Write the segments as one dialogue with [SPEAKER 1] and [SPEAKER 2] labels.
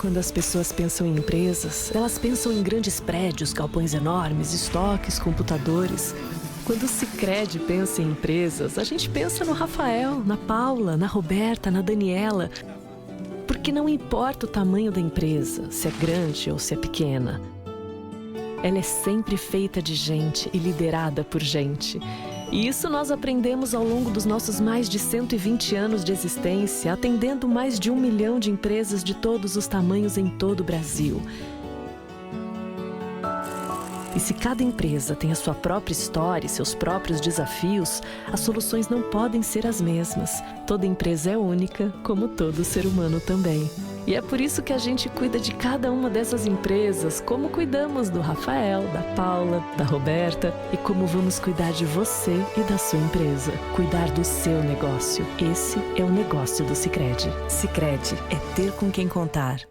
[SPEAKER 1] quando as pessoas pensam em empresas, elas pensam em grandes prédios, galpões enormes, estoques, computadores. Quando o Sicredi pensa em empresas, a gente pensa no Rafael, na Paula, na Roberta, na Daniela. Porque não importa o tamanho da empresa, se é grande ou se é pequena. Ela é sempre feita de gente e liderada por gente. E isso nós aprendemos ao longo dos nossos mais de 120 anos de existência, atendendo mais de 1 milhão de empresas de todos os tamanhos em todo o Brasil. E se cada empresa tem a sua própria história e seus próprios desafios, as soluções não podem ser as mesmas. Toda empresa é única, como todo ser humano também. E é por isso que a gente cuida de cada uma dessas empresas, como cuidamos do Rafael, da Paula, da Roberta e como vamos cuidar de você e da sua empresa. Cuidar do seu negócio. Esse é o negócio do Sicredi. Sicredi é ter com quem contar.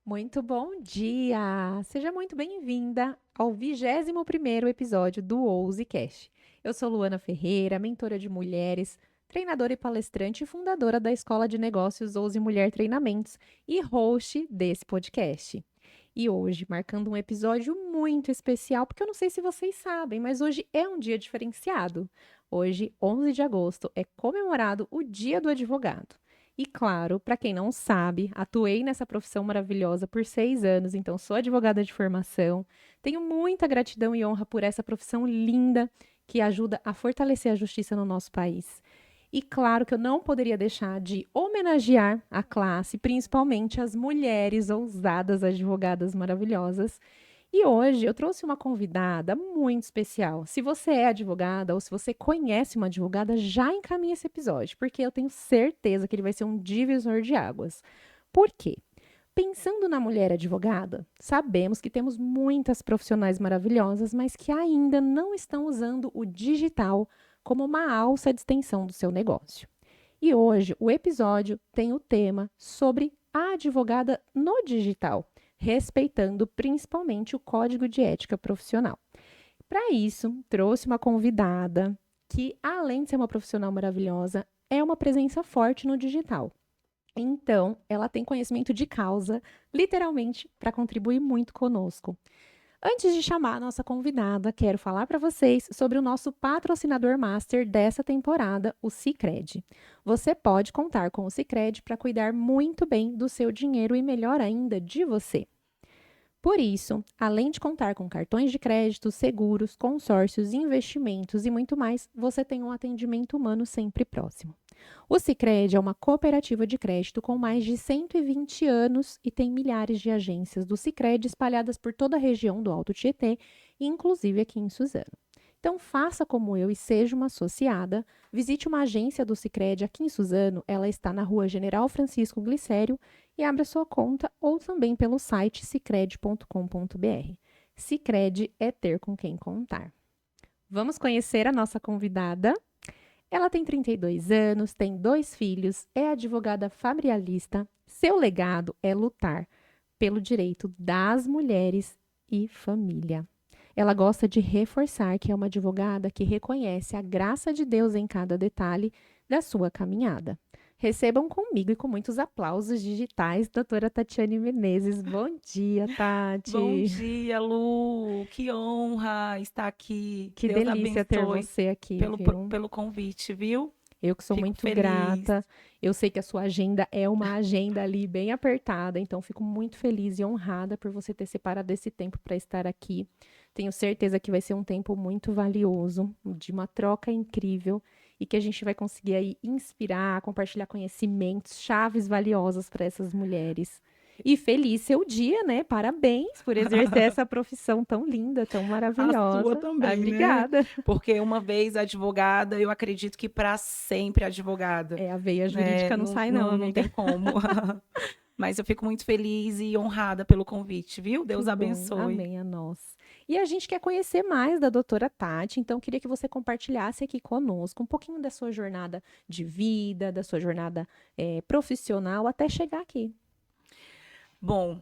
[SPEAKER 2] Muito bom dia! Seja muito bem-vinda ao 21º episódio do OuseCast. Eu sou Luana Ferreira, mentora de mulheres, treinadora e palestrante e fundadora da Escola de Negócios Ouse Mulher Treinamentos e host desse podcast. E hoje, marcando um episódio muito especial, porque eu não sei se vocês sabem, mas hoje é um dia diferenciado. Hoje, 11 de agosto, é comemorado o Dia do Advogado. E claro, para quem não sabe, atuei nessa profissão maravilhosa por 6 anos, então sou advogada de formação. Tenho muita gratidão e honra por essa profissão linda que ajuda a fortalecer a justiça no nosso país. E claro que eu não poderia deixar de homenagear a classe, principalmente as mulheres ousadas advogadas maravilhosas. E hoje eu trouxe uma convidada muito especial. Se você é advogada ou se você conhece uma advogada, já encaminhe esse episódio, porque eu tenho certeza que ele vai ser um divisor de águas. Por quê? Pensando na mulher advogada, sabemos que temos muitas profissionais maravilhosas, mas que ainda não estão usando o digital como uma alça de extensão do seu negócio. E hoje o episódio tem o tema sobre a advogada no digital, respeitando principalmente o Código de Ética Profissional. Para isso, trouxe uma convidada que, além de ser uma profissional maravilhosa, é uma presença forte no digital. Então, ela tem conhecimento de causa, literalmente, para contribuir muito conosco. Antes de chamar a nossa convidada, quero falar para vocês sobre o nosso patrocinador master dessa temporada, o Sicredi. Você pode contar com o Sicredi para cuidar muito bem do seu dinheiro e, melhor ainda, de você. Por isso, além de contar com cartões de crédito, seguros, consórcios, investimentos e muito mais, você tem um atendimento humano sempre próximo. O Sicredi é uma cooperativa de crédito com mais de 120 anos e tem milhares de agências do Sicredi espalhadas por toda a região do Alto Tietê, inclusive aqui em Suzano. Então, faça como eu e seja uma associada. Visite uma agência do Sicredi aqui em Suzano, ela está na Rua General Francisco Glicério, e abra sua conta ou também pelo site sicredi.com.br. Sicredi é ter com quem contar. Vamos conhecer a nossa convidada. Ela tem 32 anos, tem 2 filhos, é advogada familiarista. Seu legado é lutar pelo direito das mulheres e família. Ela gosta de reforçar que é uma advogada que reconhece a graça de Deus em cada detalhe da sua caminhada. Recebam comigo e com muitos aplausos digitais, doutora Tatiane Menezes. Bom dia, Tati.
[SPEAKER 3] Bom dia, Lu. Que honra estar aqui.
[SPEAKER 2] Que
[SPEAKER 3] Deus
[SPEAKER 2] delícia ter
[SPEAKER 3] abençoe
[SPEAKER 2] você aqui,
[SPEAKER 3] pelo convite, viu?
[SPEAKER 2] Eu que sou
[SPEAKER 3] Fico
[SPEAKER 2] muito
[SPEAKER 3] feliz.
[SPEAKER 2] grata. Eu sei que a sua agenda é uma agenda ali bem apertada, então fico muito feliz e honrada por você ter separado esse tempo para estar aqui. Tenho certeza que vai ser um tempo muito valioso, de uma troca incrível e que a gente vai conseguir aí inspirar, compartilhar conhecimentos, chaves valiosas para essas mulheres. E feliz seu dia, né? Parabéns por exercer essa profissão tão linda, tão maravilhosa.
[SPEAKER 3] A sua também,
[SPEAKER 2] obrigada.
[SPEAKER 3] né? Porque uma vez advogada, eu acredito que para sempre advogada.
[SPEAKER 2] A veia jurídica não sai não,
[SPEAKER 3] não
[SPEAKER 2] amiga.
[SPEAKER 3] tem como. Mas eu fico muito feliz e honrada pelo convite, viu? Deus
[SPEAKER 2] Que bom.
[SPEAKER 3] abençoe.
[SPEAKER 2] Amém a nós. E a gente quer conhecer mais da doutora Tati, então queria que você compartilhasse aqui conosco um pouquinho da sua jornada de vida, da sua jornada profissional até chegar aqui.
[SPEAKER 3] Bom,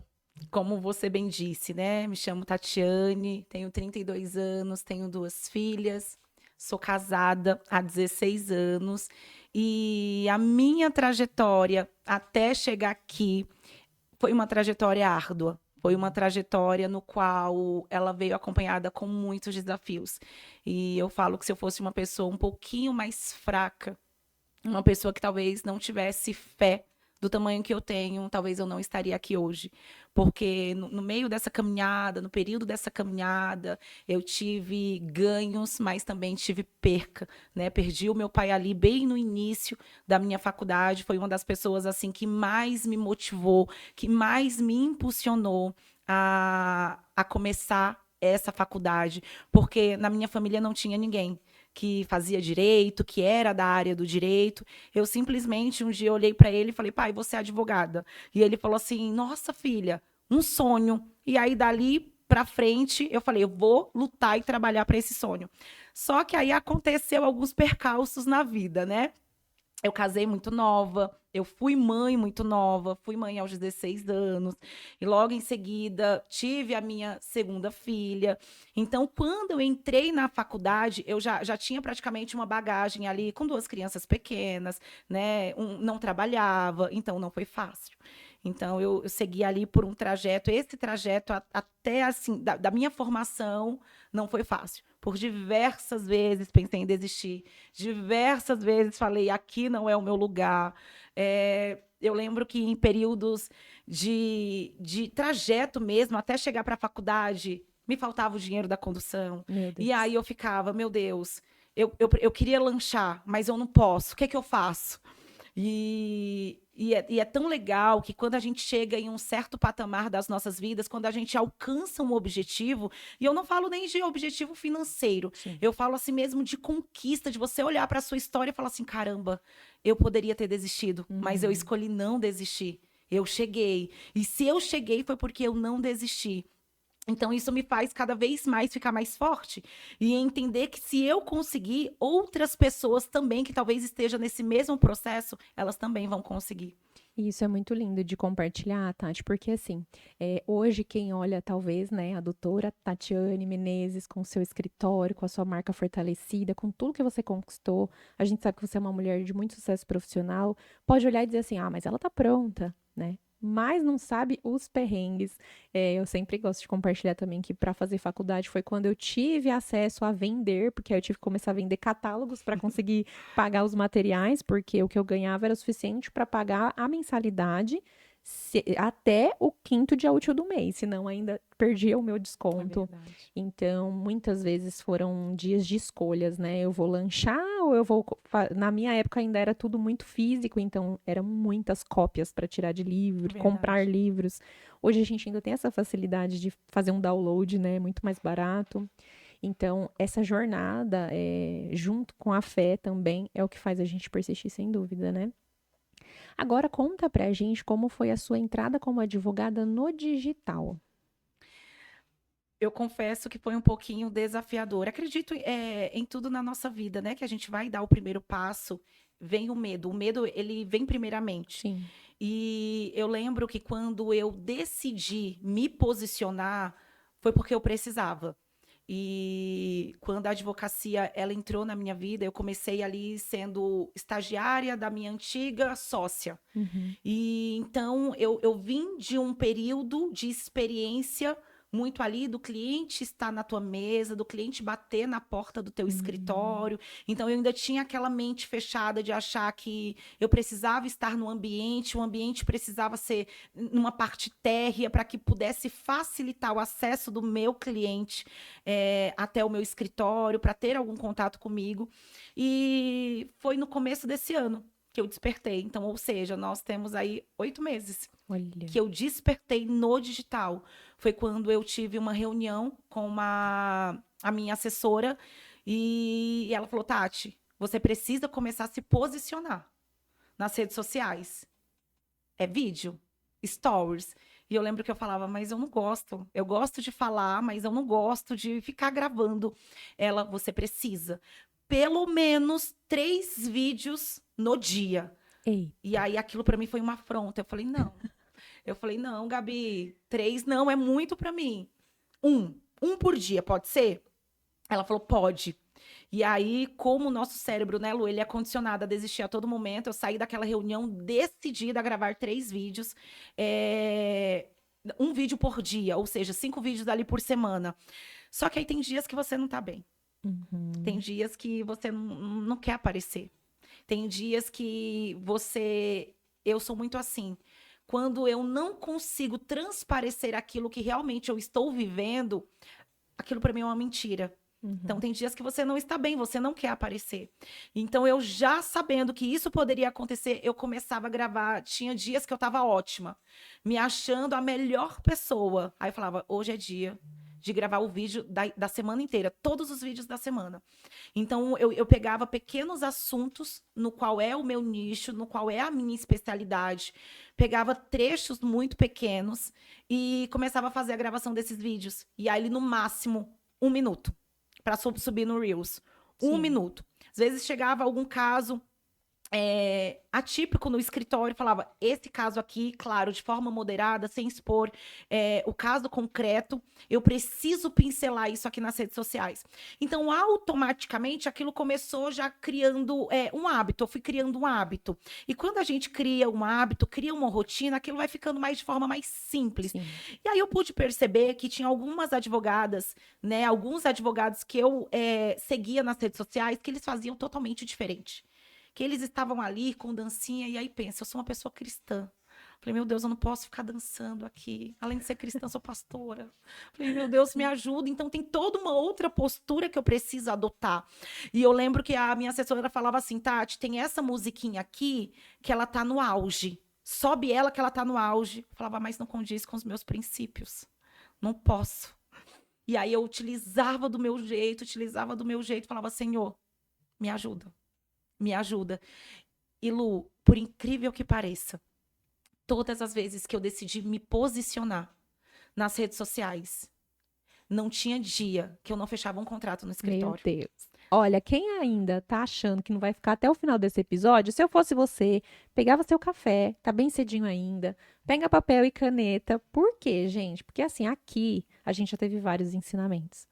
[SPEAKER 3] Como você bem disse, né? Me chamo Tatiane, tenho 32 anos, tenho 2 filhas, sou casada há 16 anos e a minha trajetória até chegar aqui foi uma trajetória árdua. Foi uma trajetória no qual ela veio acompanhada com muitos desafios. E eu falo que se eu fosse uma pessoa um pouquinho mais fraca, uma pessoa que talvez não tivesse fé do tamanho que eu tenho, talvez eu não estaria aqui hoje. Porque no meio dessa caminhada, no período dessa caminhada, eu tive ganhos, mas também tive perca, né? Perdi o meu pai ali bem no início da minha faculdade, foi uma das pessoas assim que mais me motivou, que mais me impulsionou a começar essa faculdade, porque na minha família não tinha ninguém que fazia direito, que era da área do direito. Eu simplesmente um dia olhei para ele e falei: pai, você é advogada? E ele falou assim: nossa, filha, um sonho. E aí dali para frente eu falei: eu vou lutar e trabalhar para esse sonho. Só que aí aconteceu alguns percalços na vida, né? Eu casei muito nova, eu fui mãe muito nova, fui mãe aos 16 anos, e logo em seguida tive a minha segunda filha. Então, quando eu entrei na faculdade, eu já tinha praticamente uma bagagem ali com 2 crianças pequenas, né? Não trabalhava, então não foi fácil. Então, eu segui ali por um trajeto, esse trajeto até assim, da minha formação, não foi fácil. Por diversas vezes pensei em desistir, diversas vezes falei, aqui não é o meu lugar. Eu lembro que em períodos de trajeto mesmo, até chegar para a faculdade, me faltava o dinheiro da condução.
[SPEAKER 2] Meu
[SPEAKER 3] E
[SPEAKER 2] Deus.
[SPEAKER 3] aí eu ficava, meu Deus, eu queria lanchar, mas eu não posso. O que é que eu faço? E é tão legal que quando a gente chega em um certo patamar das nossas vidas, quando a gente alcança um objetivo, e eu não falo nem de objetivo financeiro,
[SPEAKER 2] Sim.
[SPEAKER 3] eu falo assim mesmo de conquista, de você olhar para a sua história e falar assim, caramba, eu poderia ter desistido, mas eu escolhi não desistir. Eu cheguei. E se eu cheguei foi porque eu não desisti. Então, isso me faz cada vez mais ficar mais forte e entender que se eu conseguir, outras pessoas também que talvez estejam nesse mesmo processo, elas também vão conseguir.
[SPEAKER 2] E isso é muito lindo de compartilhar, Tati, porque assim, hoje quem olha, talvez, né, a doutora Tatiane Menezes com seu escritório, com a sua marca fortalecida, com tudo que você conquistou, a gente sabe que você é uma mulher de muito sucesso profissional, pode olhar e dizer assim, ah, mas ela tá pronta, né? Mas não sabe os perrengues. Eu sempre gosto de compartilhar também que para fazer faculdade foi quando eu tive acesso a vender, porque aí eu tive que começar a vender catálogos para conseguir pagar os materiais, porque o que eu ganhava era suficiente para pagar a mensalidade até o 5º dia útil do mês, senão ainda perdia o meu desconto. Então, muitas vezes foram dias de escolhas, né? Eu vou lanchar ou eu vou. Na minha época ainda era tudo muito físico, então eram muitas cópias para tirar de livro, comprar livros. Hoje a gente ainda tem essa facilidade de fazer um download, né? Muito mais barato. Então, essa jornada, junto com a fé também, é o que faz a gente persistir, sem dúvida, né? Agora, conta pra gente como foi a sua entrada como advogada no digital.
[SPEAKER 3] Eu confesso que foi um pouquinho desafiador. Acredito em tudo na nossa vida, né? Que a gente vai dar o primeiro passo, vem o medo. O medo, ele vem primeiramente.
[SPEAKER 2] Sim.
[SPEAKER 3] E eu lembro que quando eu decidi me posicionar, foi porque eu precisava. E quando a advocacia ela entrou na minha vida, eu comecei ali sendo estagiária da minha antiga sócia.
[SPEAKER 2] Uhum.
[SPEAKER 3] E então eu vim de um período de experiência muito ali do cliente estar na tua mesa, do cliente bater na porta do teu escritório. Então eu ainda tinha aquela mente fechada de achar que eu precisava estar no ambiente, o ambiente precisava ser numa parte térrea para que pudesse facilitar o acesso do meu cliente até o meu escritório, para ter algum contato comigo. E foi no começo desse ano que eu despertei. Então, ou seja, nós temos aí 8 meses
[SPEAKER 2] Olha.
[SPEAKER 3] que eu despertei no digital. Foi quando eu tive uma reunião com a minha assessora e ela falou, Tati, você precisa começar a se posicionar nas redes sociais. É vídeo, stories. E eu lembro que eu falava, mas eu não gosto. Eu gosto de falar, mas eu não gosto de ficar gravando. Ela, você precisa. Pelo menos 3 vídeos no dia.
[SPEAKER 2] Ei.
[SPEAKER 3] E aí aquilo para mim foi uma afronta. Eu falei, não. Eu falei, não, Gabi, 3 não, é muito pra mim. Um por dia, pode ser? Ela falou, pode. E aí, como o nosso cérebro, né, Lu, ele é condicionado a desistir a todo momento, eu saí daquela reunião decidida a gravar 3 vídeos, um vídeo por dia, ou seja, 5 vídeos ali por semana. Só que aí tem dias que você não tá bem. Tem dias que você não quer aparecer. Tem dias que eu sou muito assim. Quando eu não consigo transparecer aquilo que realmente eu estou vivendo, aquilo para mim é uma mentira. Então, tem dias que você não está bem, você não quer aparecer. Então, eu já sabendo que isso poderia acontecer, eu começava a gravar. Tinha dias que eu estava ótima, me achando a melhor pessoa. Aí eu falava, hoje é dia de gravar o vídeo da semana inteira, todos os vídeos da semana. Então, eu pegava pequenos assuntos no qual é o meu nicho, no qual é a minha especialidade, pegava trechos muito pequenos e começava a fazer a gravação desses vídeos. E aí, no máximo, 1 minuto para subir no Reels. 1 minuto. Às vezes chegava algum caso atípico no escritório, falava, esse caso aqui, claro, de forma moderada, sem expor o caso concreto, eu preciso pincelar isso aqui nas redes sociais. Então, automaticamente, aquilo começou já criando um hábito, eu fui criando um hábito. E quando a gente cria um hábito, cria uma rotina, aquilo vai ficando mais de forma mais simples. Sim. E aí eu pude perceber que tinha algumas advogadas, né, alguns advogados que eu seguia nas redes sociais, que eles faziam totalmente diferente. Que eles estavam ali com dancinha, e aí pensa, eu sou uma pessoa cristã. Falei, meu Deus, eu não posso ficar dançando aqui. Além de ser cristã, sou pastora. Falei, meu Deus, me ajuda. Então, tem toda uma outra postura que eu preciso adotar. E eu lembro que a minha assessora falava assim, Tati, tem essa musiquinha aqui que ela tá no auge. Sobe ela que ela tá no auge. Eu falava, mas não condiz com os meus princípios. Não posso. E aí eu utilizava do meu jeito, falava, Senhor, me ajuda. Me ajuda. E Lu, por incrível que pareça, todas as vezes que eu decidi me posicionar nas redes sociais, não tinha dia que eu não fechava um contrato no escritório.
[SPEAKER 2] Meu Deus. Olha, quem ainda tá achando que não vai ficar até o final desse episódio, se eu fosse você, pegava seu café, tá bem cedinho ainda, pega papel e caneta. Por quê, gente? Porque assim, aqui a gente já teve vários ensinamentos.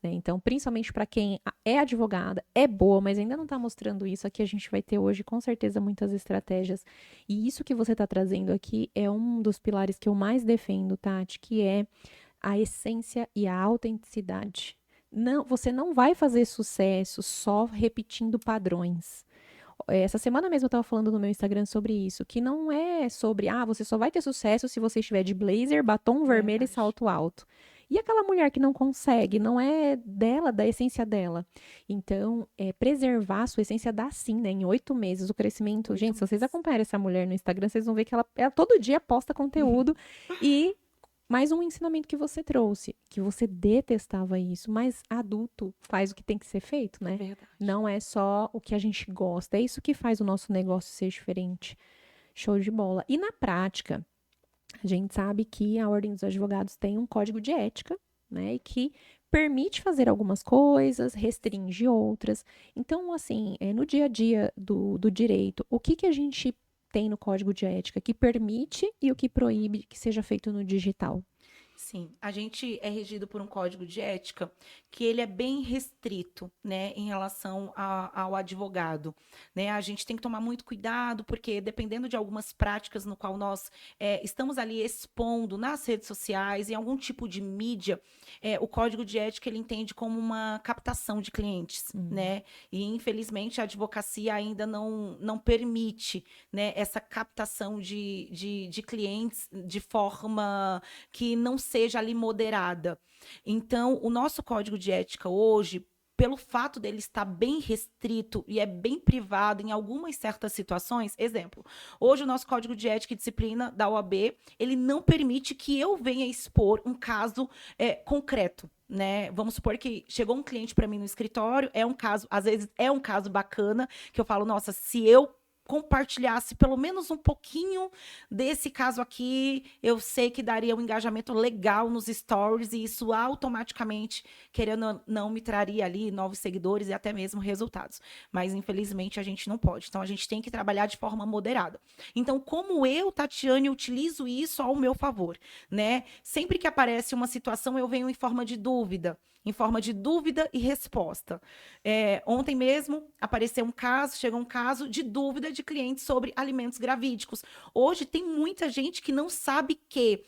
[SPEAKER 2] Então, principalmente para quem é advogada, é boa, mas ainda não está mostrando isso, aqui a gente vai ter hoje, com certeza, muitas estratégias. E isso que você está trazendo aqui é um dos pilares que eu mais defendo, Tati, que é a essência e a autenticidade. Não, você não vai fazer sucesso só repetindo padrões. Essa semana mesmo eu estava falando no meu Instagram sobre isso, que não é sobre, você só vai ter sucesso se você estiver de blazer, batom vermelho e salto alto. E aquela mulher que não consegue, não é dela, da essência dela. Então, preservar a sua essência dá sim, né? Em 8 meses, o crescimento... Gente, se vocês acompanharem essa mulher no Instagram, vocês vão ver que ela todo dia posta conteúdo. E mais um ensinamento que você trouxe, que você detestava isso, mas adulto faz o que tem que ser feito, né?
[SPEAKER 3] Verdade.
[SPEAKER 2] Não é só o que a gente gosta, é isso que faz o nosso negócio ser diferente. Show de bola. E na prática... A gente sabe que a Ordem dos Advogados tem um código de ética, né, e que permite fazer algumas coisas, restringe outras. Então, assim, no dia a dia do direito, o que a gente tem no código de ética que permite e o que proíbe que seja feito no digital?
[SPEAKER 3] Sim, a gente é regido por um código de ética que ele é bem restrito, né, em relação ao advogado, né? A gente tem que tomar muito cuidado, porque dependendo de algumas práticas no qual nós estamos ali expondo nas redes sociais, em algum tipo de mídia, o código de ética ele entende como uma captação de clientes, né? E infelizmente a advocacia ainda não permite, né, essa captação de clientes de forma que não seja ali moderada. Então, o nosso código de ética hoje, pelo fato dele estar bem restrito e é bem privado em algumas certas situações, exemplo, hoje o nosso código de ética e disciplina da OAB, ele não permite que eu venha expor um caso concreto, né? Vamos supor que chegou um cliente para mim no escritório, é um caso, às vezes é um caso bacana, que eu falo, nossa, se eu compartilhasse pelo menos um pouquinho desse caso aqui, eu sei que daria um engajamento legal nos stories e isso automaticamente, querendo ou não, me traria ali novos seguidores e até mesmo resultados. Mas, infelizmente, a gente não pode. Então, a gente tem que trabalhar de forma moderada. Então, como eu, Tatiane, utilizo isso ao meu favor, né? Sempre que aparece uma situação, eu venho em forma de dúvida e resposta. Ontem mesmo apareceu chegou um caso de dúvida de clientes sobre alimentos gravídicos. Hoje tem muita gente que não sabe que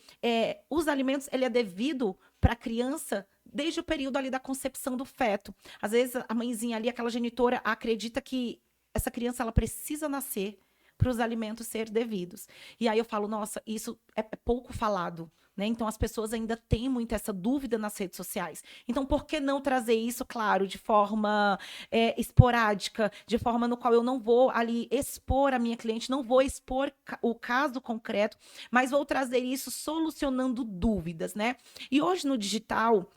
[SPEAKER 3] os alimentos ele é devido para a criança desde o período ali da concepção do feto. Às vezes a mãezinha ali, aquela genitora, acredita que essa criança ela precisa nascer para os alimentos ser devidos. E aí eu falo, nossa, isso é pouco falado. Né? Então, as pessoas ainda têm muito essa dúvida nas redes sociais. Então, por que não trazer isso, claro, de forma esporádica, de forma no qual eu não vou ali expor a minha cliente, não vou expor o caso concreto, mas vou trazer isso solucionando dúvidas, né? E hoje no digital...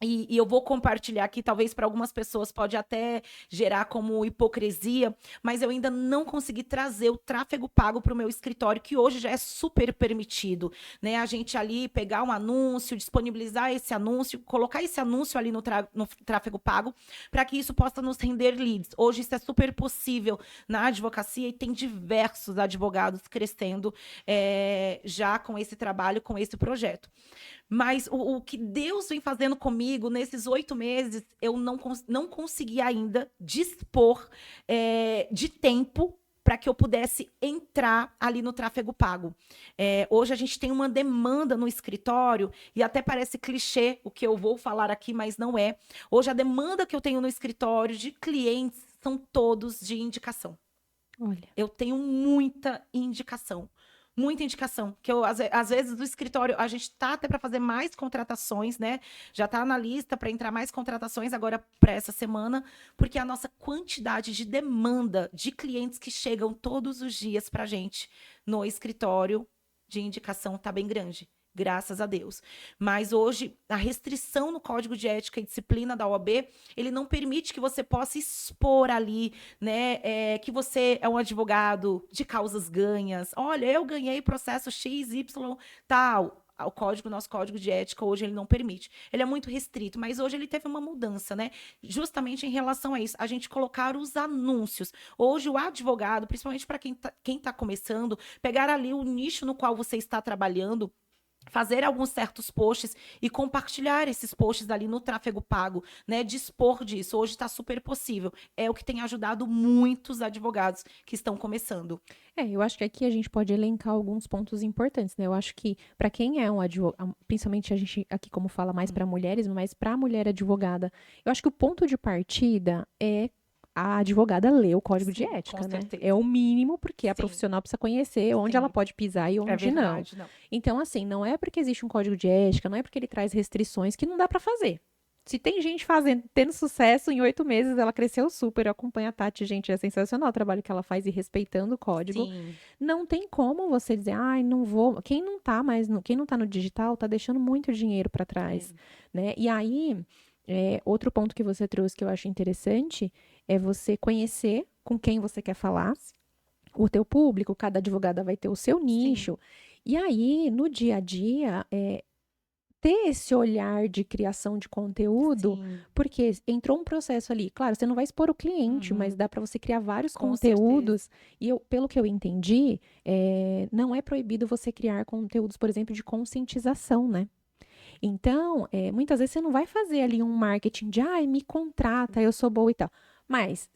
[SPEAKER 3] E eu vou compartilhar aqui, talvez para algumas pessoas pode até gerar como hipocrisia, mas eu ainda não consegui trazer o tráfego pago para o meu escritório, que hoje já é super permitido, né? A gente ali pegar um anúncio, disponibilizar esse anúncio, colocar esse anúncio ali no tráfego pago, para que isso possa nos render leads. Hoje isso é super possível na advocacia e tem diversos advogados crescendo já com esse trabalho, com esse projeto. Mas o que Deus vem fazendo comigo nesses 8 meses, eu não consegui ainda dispor de tempo para que eu pudesse entrar ali no tráfego pago. Hoje a gente tem uma demanda no escritório, e até parece clichê o que eu vou falar aqui, mas não é. Hoje a demanda que eu tenho no escritório de clientes são todos de indicação.
[SPEAKER 2] Olha.
[SPEAKER 3] Eu tenho muita indicação. Muita indicação, que às vezes do escritório, a gente tá até para fazer mais contratações, né? Já tá na lista para entrar mais contratações agora para essa semana, porque a nossa quantidade de demanda de clientes que chegam todos os dias pra gente no escritório de indicação tá bem grande. Graças a Deus. Mas hoje, a restrição no Código de Ética e Disciplina da OAB, ele não permite que você possa expor ali, né, que você é um advogado de causas ganhas. Olha, eu ganhei processo X, Y, tal. Nosso código de ética, hoje ele não permite. Ele é muito restrito, mas hoje ele teve uma mudança, né? Justamente em relação a isso, a gente colocar os anúncios. Hoje o advogado, principalmente para quem tá começando, pegar ali o nicho no qual você está trabalhando, fazer alguns certos posts e compartilhar esses posts ali no tráfego pago, né? Dispor disso. Hoje está super possível. É o que tem ajudado muitos advogados que estão começando.
[SPEAKER 2] Eu acho que aqui a gente pode elencar alguns pontos importantes, né? Eu acho que para quem é um advogado, principalmente a gente aqui como fala mais para mulheres, mas para a mulher advogada, eu acho que o ponto de partida é a advogada ler o código de ética, né?
[SPEAKER 3] Certeza.
[SPEAKER 2] É o mínimo, porque a
[SPEAKER 3] Sim.
[SPEAKER 2] profissional precisa conhecer onde
[SPEAKER 3] Sim.
[SPEAKER 2] ela pode pisar e onde não. Então, assim, não é porque existe um código de ética, não é porque ele traz restrições que não dá para fazer. Se tem gente tendo sucesso, em 8 meses ela cresceu super. Eu acompanho a Tati, gente, é sensacional o trabalho que ela faz e respeitando o código.
[SPEAKER 3] Sim.
[SPEAKER 2] Não tem como você dizer, não vou. Quem não tá no digital tá deixando muito dinheiro para trás, né? E aí, outro ponto que você trouxe que eu acho interessante é você conhecer com quem você quer falar, o teu público, cada advogada vai ter o seu nicho. Sim. E aí, no dia a dia, ter esse olhar de criação de conteúdo, sim, porque entrou um processo ali. Claro, você não vai expor o cliente, mas dá para você criar vários conteúdos. Certeza. E pelo que eu entendi, não é proibido você criar conteúdos, por exemplo, de conscientização, né? Então, muitas vezes você não vai fazer ali um marketing de, me contrata, eu sou boa e tal. Mas,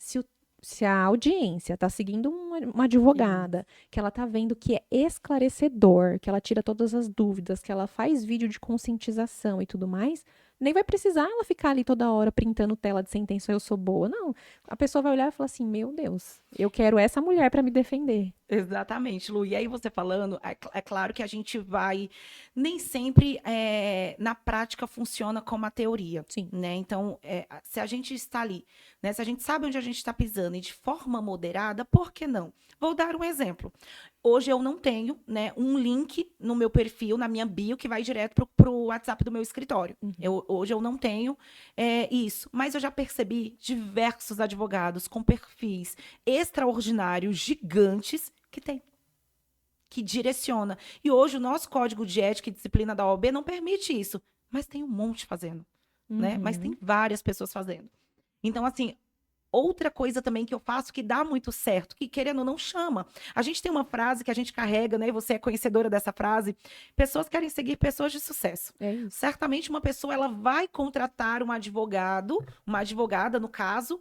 [SPEAKER 2] se a audiência está seguindo uma advogada, que ela está vendo que é esclarecedor, que ela tira todas as dúvidas, que ela faz vídeo de conscientização e tudo mais, nem vai precisar ela ficar ali toda hora printando tela de sentença, eu sou boa. Não, a pessoa vai olhar e falar assim, meu Deus, eu quero essa mulher para me defender.
[SPEAKER 3] Exatamente, Lu. E aí você falando, é claro que a gente vai... Nem sempre na prática funciona como a teoria.
[SPEAKER 2] Sim.
[SPEAKER 3] Né? Então, se a gente está ali, né? Se a gente sabe onde a gente está pisando e de forma moderada, por que não? Vou dar um exemplo. Hoje eu não tenho, né, um link no meu perfil, na minha bio, que vai direto pro WhatsApp do meu escritório. Hoje eu não tenho isso. Mas eu já percebi diversos advogados com perfis extraordinários, gigantes, que direciona. E hoje o nosso código de ética e disciplina da OAB não permite isso. Mas tem um monte fazendo, né? Mas tem várias pessoas fazendo. Então, assim, outra coisa também que eu faço que dá muito certo, que querendo ou não chama. A gente tem uma frase que a gente carrega, né? Você é conhecedora dessa frase. Pessoas querem seguir pessoas de sucesso.
[SPEAKER 2] É isso.
[SPEAKER 3] Certamente uma pessoa, ela vai contratar um advogado, uma advogada, no caso.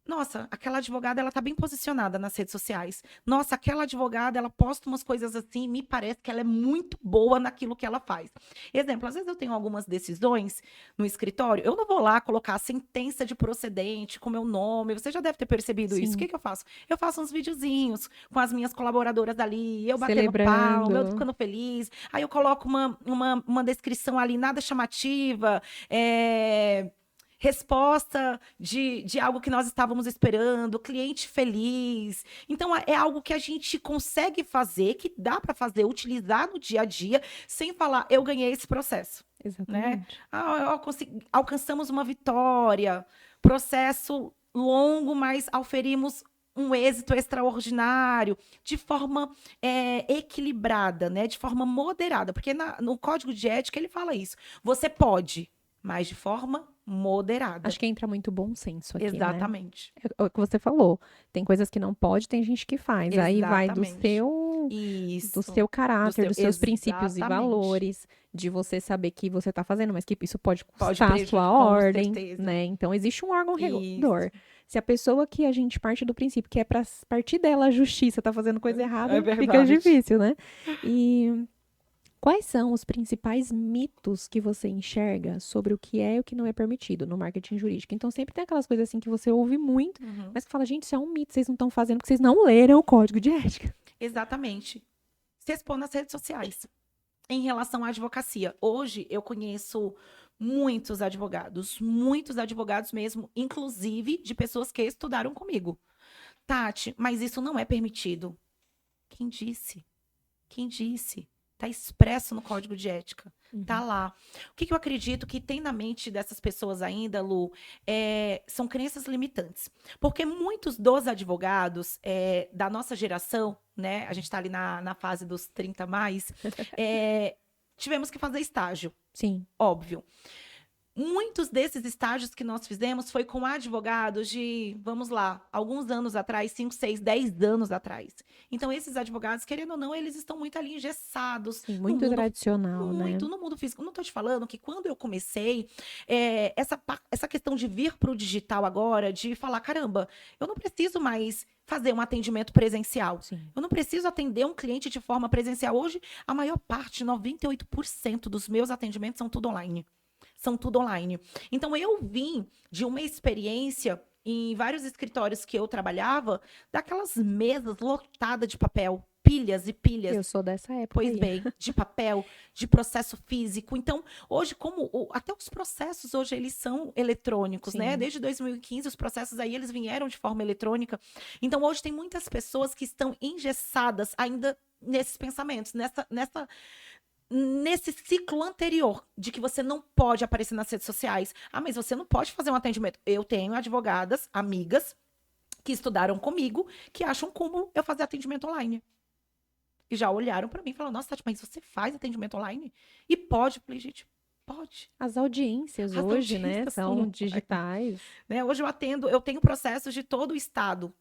[SPEAKER 3] Nossa, aquela advogada, ela tá bem posicionada nas redes sociais. Nossa, aquela advogada, ela posta umas coisas assim, me parece que ela é muito boa naquilo que ela faz. Exemplo, às vezes eu tenho algumas decisões no escritório, eu não vou lá colocar a sentença de procedente com meu nome, você já deve ter percebido isso. O que eu faço? Eu faço uns videozinhos com as minhas colaboradoras ali, eu batendo palma, eu ficando feliz, aí eu coloco uma descrição ali, nada chamativa, resposta de algo que nós estávamos esperando, cliente feliz. Então, é algo que a gente consegue fazer, que dá para fazer, utilizar no dia a dia, sem falar, eu ganhei esse processo.
[SPEAKER 2] Exatamente.
[SPEAKER 3] Né? Alcançamos uma vitória, processo longo, mas auferimos um êxito extraordinário, de forma equilibrada, né? De forma moderada. Porque no Código de Ética ele fala isso. Você pode, mas de forma moderada.
[SPEAKER 2] Acho que entra muito bom senso aqui,
[SPEAKER 3] Exatamente.
[SPEAKER 2] Né? É o que você falou. Tem coisas que não pode, tem gente que faz.
[SPEAKER 3] Exatamente.
[SPEAKER 2] Aí vai do seu caráter, dos seus princípios e valores, de você saber que você está fazendo, mas que isso pode custar a sua ordem, né? Então, existe um órgão regulador. Se a pessoa que a gente parte do princípio, que é para partir dela a justiça, tá fazendo coisa errada, fica difícil, né? E quais são os principais mitos que você enxerga sobre o que é e o que não é permitido no marketing jurídico? Então, sempre tem aquelas coisas assim que você ouve muito, mas que fala, gente, isso é um mito, vocês não estão fazendo porque vocês não leram o código de ética.
[SPEAKER 3] Exatamente. Se expor nas redes sociais. Em relação à advocacia, hoje eu conheço muitos advogados mesmo, inclusive de pessoas que estudaram comigo. Tati, mas isso não é permitido. Quem disse? Quem disse? Tá expresso no Código de Ética. Tá lá. O que eu acredito que tem na mente dessas pessoas ainda, Lu, são crenças limitantes. Porque muitos dos advogados da nossa geração, né? A gente tá ali na fase dos 30 mais, tivemos que fazer estágio.
[SPEAKER 2] Sim.
[SPEAKER 3] Óbvio. Muitos desses estágios que nós fizemos foi com advogados de, vamos lá, alguns anos atrás, 5, 6, 10 anos atrás. Então, esses advogados, querendo ou não, eles estão muito ali engessados.
[SPEAKER 2] Sim, muito tradicional, né?
[SPEAKER 3] Muito no mundo físico. Não estou te falando que quando eu comecei, essa questão de vir para o digital agora, de falar, caramba, eu não preciso mais fazer um atendimento presencial.
[SPEAKER 2] Sim.
[SPEAKER 3] Eu não preciso atender um cliente de forma presencial. Hoje, a maior parte, 98% dos meus atendimentos são tudo online. Então, eu vim de uma experiência em vários escritórios que eu trabalhava, daquelas mesas lotadas de papel, pilhas e pilhas.
[SPEAKER 2] Eu sou dessa época.
[SPEAKER 3] Pois bem, de papel, de processo físico. Então, hoje, até os processos hoje, eles são eletrônicos,
[SPEAKER 2] Sim.
[SPEAKER 3] né? Desde 2015, os processos aí, eles vieram de forma eletrônica. Então, hoje tem muitas pessoas que estão engessadas ainda nesses pensamentos, nesse ciclo anterior, de que você não pode aparecer nas redes sociais. Ah, mas você não pode fazer um atendimento. Eu tenho advogadas, amigas, que estudaram comigo, que acham cúmulo eu fazer atendimento online. E já olharam para mim e falaram, nossa, Tati, mas você faz atendimento online? E pode. Eu falei, gente, pode.
[SPEAKER 2] As audiências hoje, né, são digitais.
[SPEAKER 3] Né? Hoje eu tenho processos de todo o estado,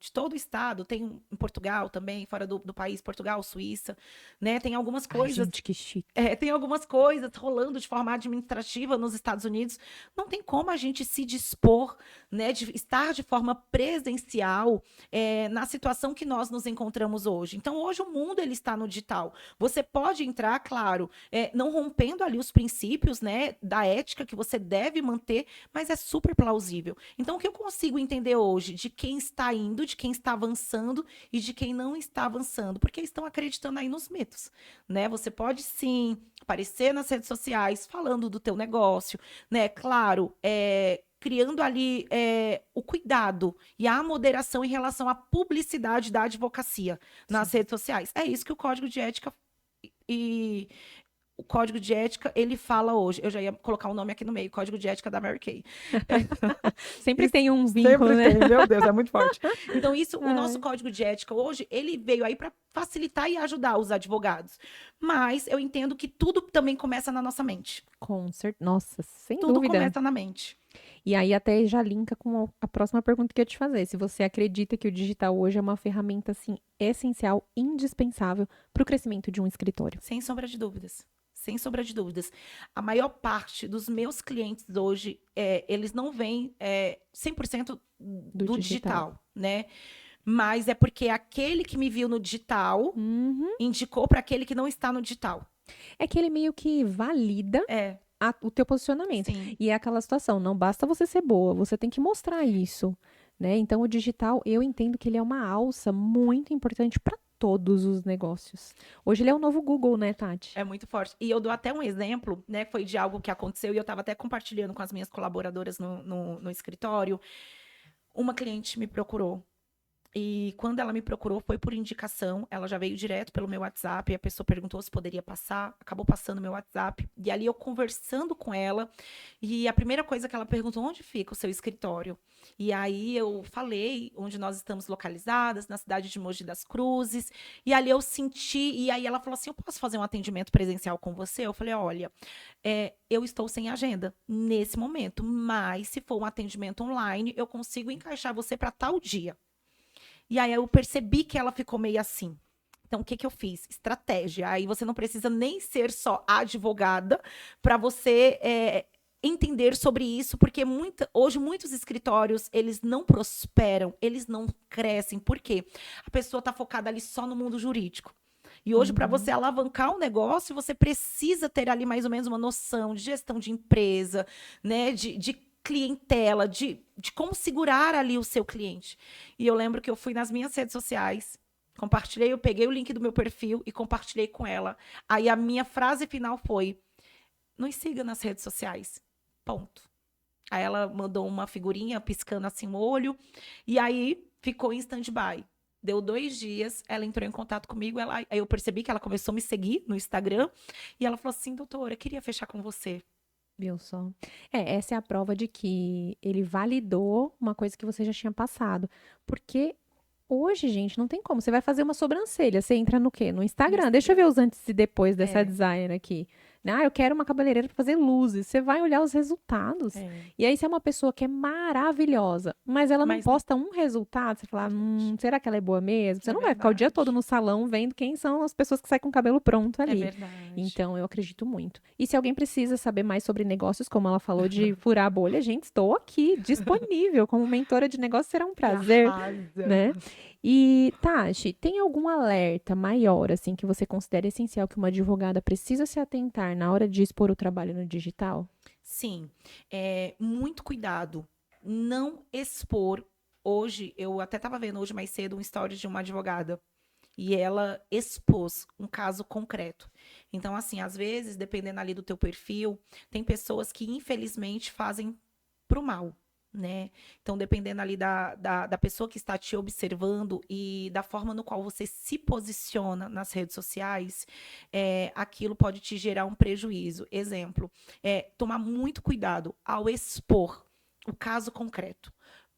[SPEAKER 3] tenho em Portugal também, fora do país, Portugal, Suíça, né? Tem algumas coisas.
[SPEAKER 2] Ai, gente, que chique.
[SPEAKER 3] Tem algumas coisas rolando de forma administrativa nos Estados Unidos. Não tem como a gente se dispor, né, de estar de forma presencial na situação que nós nos encontramos hoje. Então, hoje o mundo ele está no digital. Você pode entrar, claro, não rompendo ali os princípios, né, da ética que você deve manter, mas é super plausível. Então, o que eu consigo entender hoje de quem está indo, de quem está avançando e de quem não está avançando, porque estão acreditando aí nos mitos, né? Você pode sim aparecer nas redes sociais falando do teu negócio, né? Claro, criando ali o cuidado e a moderação em relação à publicidade da advocacia nas redes sociais. É isso que o Código de Ética e o Código de Ética, ele fala hoje. Eu já ia colocar o nome aqui no meio, Código de Ética da Mary Kay.
[SPEAKER 2] Sempre tem um vínculo,
[SPEAKER 3] Sempre
[SPEAKER 2] né?
[SPEAKER 3] tem, meu Deus, é muito forte. Então, isso, o
[SPEAKER 2] Ai.
[SPEAKER 3] nosso Código de Ética hoje, ele veio aí para facilitar e ajudar os advogados. Mas eu entendo que tudo também começa na nossa mente.
[SPEAKER 2] Com certeza. Nossa, sem
[SPEAKER 3] Tudo
[SPEAKER 2] dúvida.
[SPEAKER 3] começa na mente.
[SPEAKER 2] E aí até já linka com a próxima pergunta que eu ia te fazer. Se você acredita que o digital hoje é uma ferramenta, assim, essencial, indispensável para o crescimento de um escritório.
[SPEAKER 3] Sem sombra de dúvidas. Sem sombra de dúvidas. A maior parte dos meus clientes hoje, eles não vêm 100% do digital, né? Mas é porque aquele que me viu no digital indicou para aquele que não está no digital.
[SPEAKER 2] É que ele meio que valida o teu posicionamento.
[SPEAKER 3] Sim.
[SPEAKER 2] E é aquela situação, não basta você ser boa, você tem que mostrar isso, né? Então o digital, eu entendo que ele é uma alça muito importante para todos os negócios. Hoje ele é o novo Google, né, Tati?
[SPEAKER 3] É muito forte. E eu dou até um exemplo, né? Foi de algo que aconteceu e eu estava até compartilhando com as minhas colaboradoras no escritório. Uma cliente me procurou. E quando ela me procurou, foi por indicação. Ela já veio direto pelo meu WhatsApp. E a pessoa perguntou se poderia passar. Acabou passando meu WhatsApp. E ali eu conversando com ela. E a primeira coisa que ela perguntou, onde fica o seu escritório? E aí eu falei onde nós estamos localizadas, na cidade de Mogi das Cruzes. E ali eu senti. E aí ela falou assim, eu posso fazer um atendimento presencial com você? Eu falei, olha, eu estou sem agenda nesse momento. Mas se for um atendimento online, eu consigo encaixar você para tal dia. E aí eu percebi que ela ficou meio assim. Então, o que eu fiz? Estratégia. Aí você não precisa nem ser só advogada para você entender sobre isso, porque hoje muitos escritórios, eles não prosperam, eles não crescem. Por quê? A pessoa está focada ali só no mundo jurídico. E hoje, para você alavancar um negócio, você precisa ter ali mais ou menos uma noção de gestão de empresa, né? De clientela, de como segurar ali o seu cliente. E eu lembro que eu fui nas minhas redes sociais, compartilhei, eu peguei o link do meu perfil e compartilhei com ela. Aí a minha frase final foi, nos siga nas redes sociais, ponto. Aí ela mandou uma figurinha piscando assim o olho, e aí ficou em stand-by. Deu 2 dias, ela entrou em contato comigo, aí eu percebi que ela começou a me seguir no Instagram, e ela falou assim, doutora, eu queria fechar com você.
[SPEAKER 2] Viu só? Essa é a prova de que ele validou uma coisa que você já tinha passado. Porque hoje, gente, não tem como. Você vai fazer uma sobrancelha, você entra no quê? No Instagram. Deixa eu ver os antes e depois dessa designer aqui. Eu quero uma cabeleireira para fazer luzes. Você vai olhar os resultados. E aí, se é uma pessoa que é maravilhosa, mas ela não posta um resultado, você fala, será que ela é boa mesmo? Você não vai ficar o dia todo no salão vendo quem são as pessoas que saem com o cabelo pronto ali.
[SPEAKER 3] É verdade.
[SPEAKER 2] Então, eu acredito muito. E se alguém precisa saber mais sobre negócios, como ela falou, de furar a bolha, gente, estou aqui, disponível. Como mentora de negócios, será um prazer, né? E, Tati, tem algum alerta maior, assim, que você considera essencial que uma advogada precisa se atentar na hora de expor o trabalho no digital?
[SPEAKER 3] Sim, muito cuidado. Não expor. Hoje, eu até estava vendo hoje mais cedo um story de uma advogada. E ela expôs um caso concreto. Então, assim, às vezes, dependendo ali do teu perfil, tem pessoas que, infelizmente, fazem pro mal. Né? Então, dependendo ali da pessoa que está te observando e da forma no qual você se posiciona nas redes sociais, aquilo pode te gerar um prejuízo. Exemplo, tomar muito cuidado ao expor o caso concreto,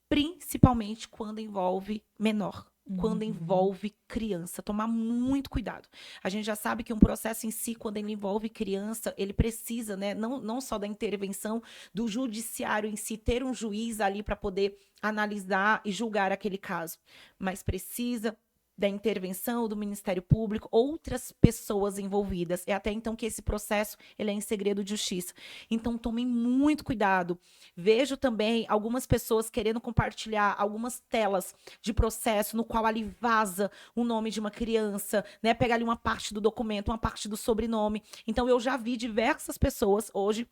[SPEAKER 3] principalmente quando envolve menor. Quando envolve criança, tomar muito cuidado. A gente já sabe que um processo em si, quando ele envolve criança, ele precisa, né, não só da intervenção do judiciário em si, ter um juiz ali para poder analisar e julgar aquele caso, mas precisa da intervenção do Ministério Público, outras pessoas envolvidas. É até então que esse processo ele é em segredo de justiça. Então, tomem muito cuidado. Vejo também algumas pessoas querendo compartilhar algumas telas de processo no qual ali vaza o nome de uma criança, né? Pega ali uma parte do documento, uma parte do sobrenome. Então, eu já vi diversas pessoas hoje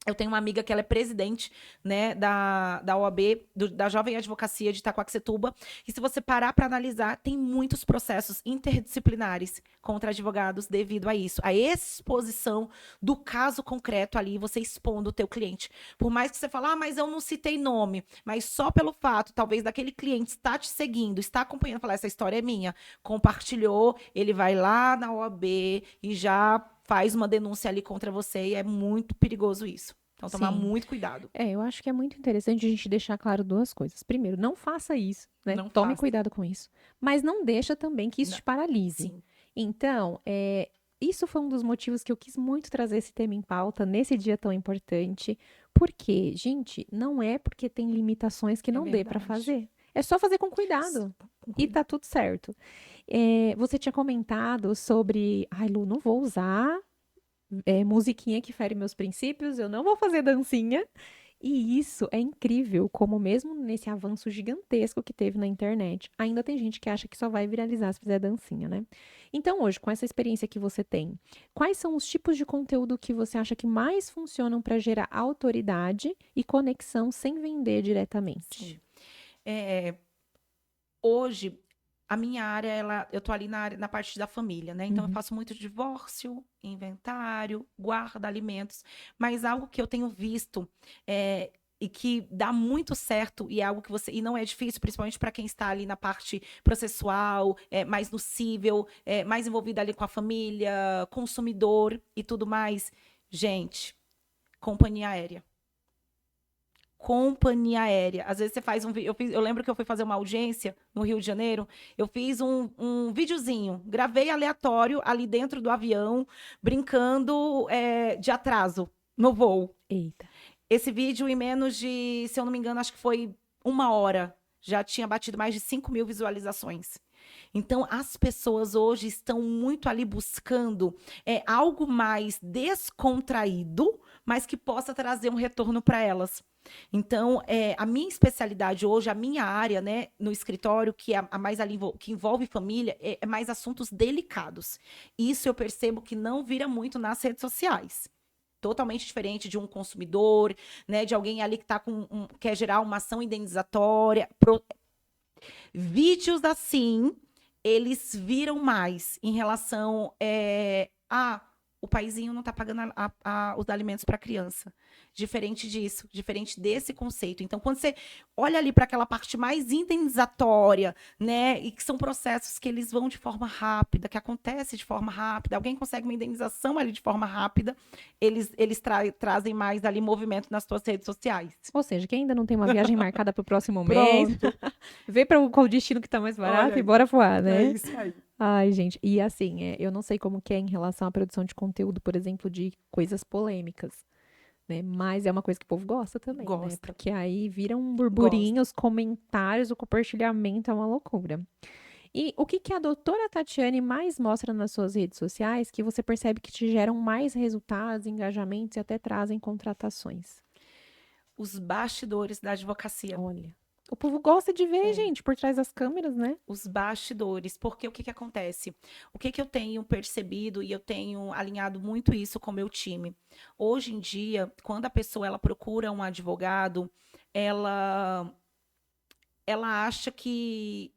[SPEAKER 3] Eu tenho uma amiga que ela é presidente, né, da OAB, da Jovem Advocacia de Itaquaquecetuba. E se você parar para analisar, tem muitos processos interdisciplinares contra advogados devido a isso. A exposição do caso concreto ali, você expondo o teu cliente. Por mais que você fale, mas eu não citei nome. Mas só pelo fato, talvez, daquele cliente estar te seguindo, estar acompanhando, falar, essa história é minha. Compartilhou, ele vai lá na OAB e já faz uma denúncia ali contra você e é muito perigoso isso. Então, tomar muito cuidado.
[SPEAKER 2] Eu acho que é muito interessante a gente deixar claro duas coisas. Primeiro, não faça isso, né?
[SPEAKER 3] Não
[SPEAKER 2] Tome
[SPEAKER 3] faça.
[SPEAKER 2] cuidado com isso. Mas não deixa também que isso te paralise.
[SPEAKER 3] Sim.
[SPEAKER 2] Então, isso foi um dos motivos que eu quis muito trazer esse tema em pauta nesse dia tão importante. Porque, gente, não é porque tem limitações que não dê para fazer. É só fazer com cuidado. E tá tudo certo. Você tinha comentado sobre... Ai, Lu, não vou usar musiquinha que fere meus princípios, eu não vou fazer dancinha. E isso é incrível, como mesmo nesse avanço gigantesco que teve na internet, ainda tem gente que acha que só vai viralizar se fizer dancinha, né? Então hoje, com essa experiência que você tem, quais são os tipos de conteúdo que você acha que mais funcionam para gerar autoridade e conexão sem vender diretamente?
[SPEAKER 3] Sim. Hoje, a minha área, eu tô ali na parte da família, né? Então, eu faço muito divórcio, inventário, guarda, alimentos. Mas algo que eu tenho visto e que dá muito certo e é algo que e não é difícil, principalmente para quem está ali na parte processual, mais no cível, mais envolvido ali com a família, consumidor e tudo mais. Gente, companhia aérea. Companhia aérea. Às vezes você faz eu lembro que eu fui fazer uma audiência no Rio de Janeiro, eu fiz um videozinho, gravei aleatório ali dentro do avião, brincando de atraso no voo.
[SPEAKER 2] Eita.
[SPEAKER 3] Esse vídeo, em menos de, se eu não me engano, acho que foi 1 hora, já tinha batido mais de 5.000 visualizações. Então, as pessoas hoje estão muito ali buscando algo mais descontraído, mas que possa trazer um retorno para elas. Então, a minha especialidade hoje, a minha área, né, no escritório, que é a mais ali, que envolve família, é mais assuntos delicados. Isso eu percebo que não vira muito nas redes sociais. Totalmente diferente de um consumidor, né, de alguém ali que quer gerar uma ação indenizatória. Vídeos assim, eles viram mais em relação o paizinho não está pagando os alimentos para a criança. Diferente disso, diferente desse conceito. Então, quando você olha ali para aquela parte mais indenizatória, né, e que são processos que eles vão de forma rápida, que acontece de forma rápida, alguém consegue uma indenização ali de forma rápida, eles trazem mais ali movimento nas suas redes sociais.
[SPEAKER 2] Ou seja, quem ainda não tem uma viagem marcada para o próximo mês, vê para o destino que está mais barato e bora voar, né?
[SPEAKER 3] É isso aí.
[SPEAKER 2] Ai, gente, e assim, eu não sei como que é em relação à produção de conteúdo, por exemplo, de coisas polêmicas, né? Mas é uma coisa que o povo gosta também, né? Porque aí vira um burburinho, os comentários, o compartilhamento é uma loucura. E o que a doutora Tatiane mais mostra nas suas redes sociais que você percebe que te geram mais resultados, engajamentos e até trazem contratações?
[SPEAKER 3] Os bastidores da advocacia.
[SPEAKER 2] Olha. O povo gosta de ver, gente, por trás das câmeras, né?
[SPEAKER 3] Os bastidores, porque o que acontece? O que eu tenho percebido e eu tenho alinhado muito isso com o meu time. Hoje em dia, quando a pessoa ela procura um advogado, ela acha que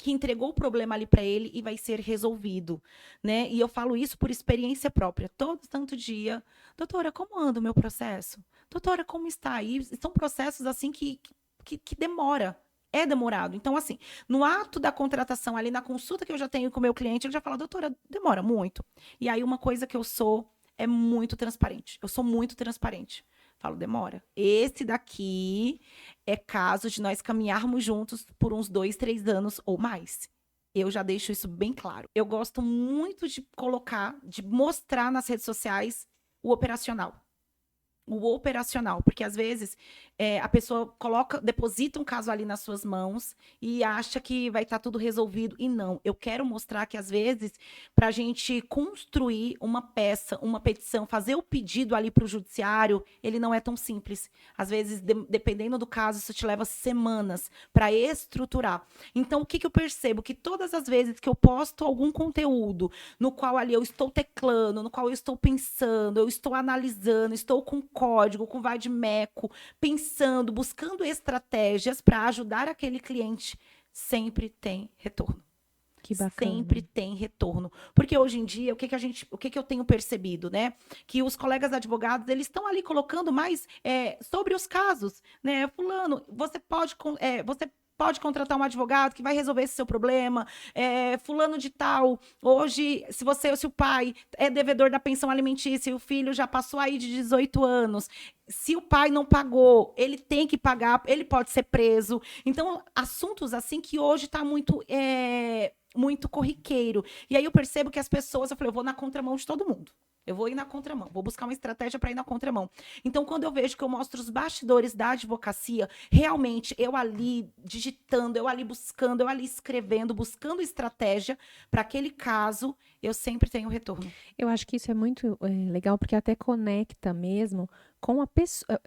[SPEAKER 3] entregou o problema ali para ele e vai ser resolvido, né? E eu falo isso por experiência própria. Todo santo dia, doutora, como anda o meu processo? Doutora, como está? E são processos assim que demora. É demorado. Então, assim, no ato da contratação, ali na consulta que eu já tenho com o meu cliente, ele já fala, doutora, demora muito. E aí, uma coisa que eu sou é muito transparente. Eu sou muito transparente. Falo, demora. Esse daqui é caso de nós caminharmos juntos por uns 2, 3 anos ou mais. Eu já deixo isso bem claro. Eu gosto muito de de mostrar nas redes sociais o operacional. O operacional, porque às vezes a pessoa deposita um caso ali nas suas mãos e acha que vai estar tudo resolvido. E não, eu quero mostrar que às vezes, para a gente construir uma peça, uma petição, fazer o pedido ali para o judiciário, ele não é tão simples. Às vezes, dependendo do caso, isso te leva semanas para estruturar. Então, o que eu percebo? Que todas as vezes que eu posto algum conteúdo no qual ali eu estou teclando, no qual eu estou pensando, eu estou analisando, estou com código, com vadimeco, pensando, buscando estratégias para ajudar aquele cliente, sempre tem retorno.
[SPEAKER 2] Que bacana.
[SPEAKER 3] Sempre tem retorno. Porque hoje em dia, o que eu tenho percebido, né? Que os colegas advogados, eles estão ali colocando mais sobre os casos, né? Fulano, você pode contratar um advogado que vai resolver esse seu problema. Fulano de tal, hoje, se o pai é devedor da pensão alimentícia e o filho já passou aí de 18 anos, se o pai não pagou, ele tem que pagar, ele pode ser preso. Então, assuntos assim que hoje está muito corriqueiro. E aí eu percebo que as pessoas, eu falei, eu vou na contramão de todo mundo. Eu vou ir na contramão, vou buscar uma estratégia para ir na contramão. Então, quando eu vejo que eu mostro os bastidores da advocacia, realmente, eu ali digitando, eu ali buscando, eu ali escrevendo, buscando estratégia para aquele caso, eu sempre tenho retorno.
[SPEAKER 2] Eu acho que isso é muito legal, porque até conecta mesmo com a pessoa.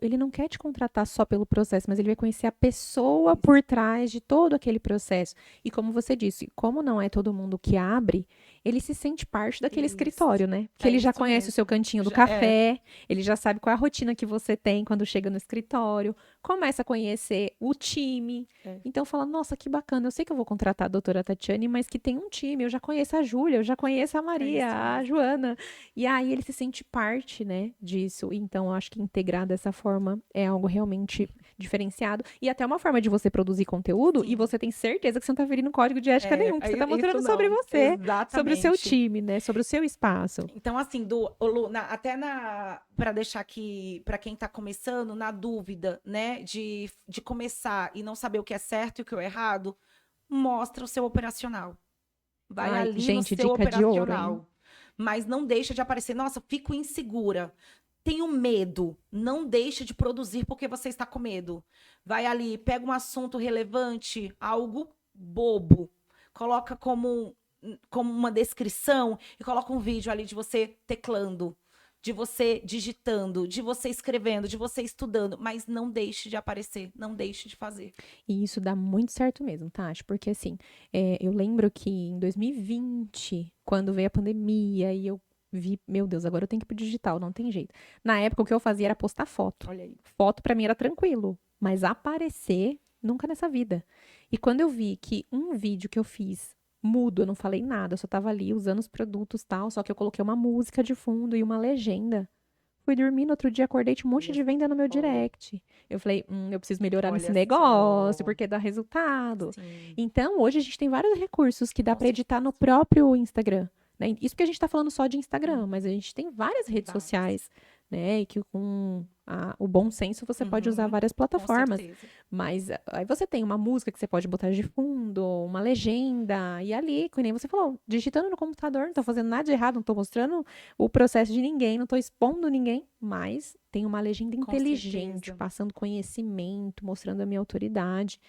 [SPEAKER 2] Ele não quer te contratar só pelo processo, mas ele vai conhecer a pessoa por trás de todo aquele processo. E como você disse, como não é todo mundo que abre, ele se sente parte daquele escritório, né? Porque ele já conhece o seu cantinho do café, ele já sabe qual é a rotina que você tem quando chega no escritório, começa a conhecer o time. Então fala, nossa, que bacana, eu sei que eu vou contratar a doutora Tatiane, mas que tem um time, eu já conheço a Júlia, eu já conheço a Maria, a Joana. E aí ele se sente parte, né, disso. Então eu acho que integrar dessa forma é algo realmente diferenciado. E até uma forma de você produzir conteúdo e você tem certeza que você não tá ferindo código de ética nenhum, que você tá mostrando sobre você.
[SPEAKER 3] Exatamente.
[SPEAKER 2] Sobre o seu time, né? Sobre o seu espaço.
[SPEAKER 3] Então, assim, para deixar aqui, para quem está começando, na dúvida, né, de começar e não saber o que é certo e o que é errado, mostra o seu operacional. Vai ali
[SPEAKER 2] gente,
[SPEAKER 3] no seu
[SPEAKER 2] dica de ouro,
[SPEAKER 3] operacional. Mas não deixa de aparecer, nossa, fico insegura. Tenho medo. Não deixa de produzir porque você está com medo. Vai ali, pega um assunto relevante, algo bobo. Coloca como uma descrição e coloca um vídeo ali de você teclando, de você digitando, de você escrevendo, de você estudando, mas não deixe de aparecer, não deixe de fazer.
[SPEAKER 2] E isso dá muito certo mesmo, Tati, porque assim, eu lembro que em 2020, quando veio a pandemia e eu vi, meu Deus, agora eu tenho que ir pro digital, não tem jeito. Na época, o que eu fazia era postar foto.
[SPEAKER 3] Olha aí.
[SPEAKER 2] Foto pra mim era tranquilo, mas aparecer, nunca nessa vida. E quando eu vi que um vídeo que eu fiz mudo, eu não falei nada, eu só tava ali usando os produtos e tal, só que eu coloquei uma música de fundo e uma legenda. Fui dormir, no outro dia acordei, tinha um monte de venda no meu direct. Eu falei, eu preciso melhorar nesse negócio, porque dá resultado.
[SPEAKER 3] Sim.
[SPEAKER 2] Então, hoje a gente tem vários recursos que dá pra editar no próprio Instagram. Né? Isso porque a gente tá falando só de Instagram, mas a gente tem várias redes sociais, né? E que com o bom senso você pode usar várias plataformas. Mas aí você tem uma música que você pode botar de fundo, uma legenda, e ali, como nem você falou, digitando no computador, não tô fazendo nada de errado, não tô mostrando o processo de ninguém, não tô expondo ninguém, mas tem uma legenda inteligente, passando conhecimento, mostrando a minha autoridade.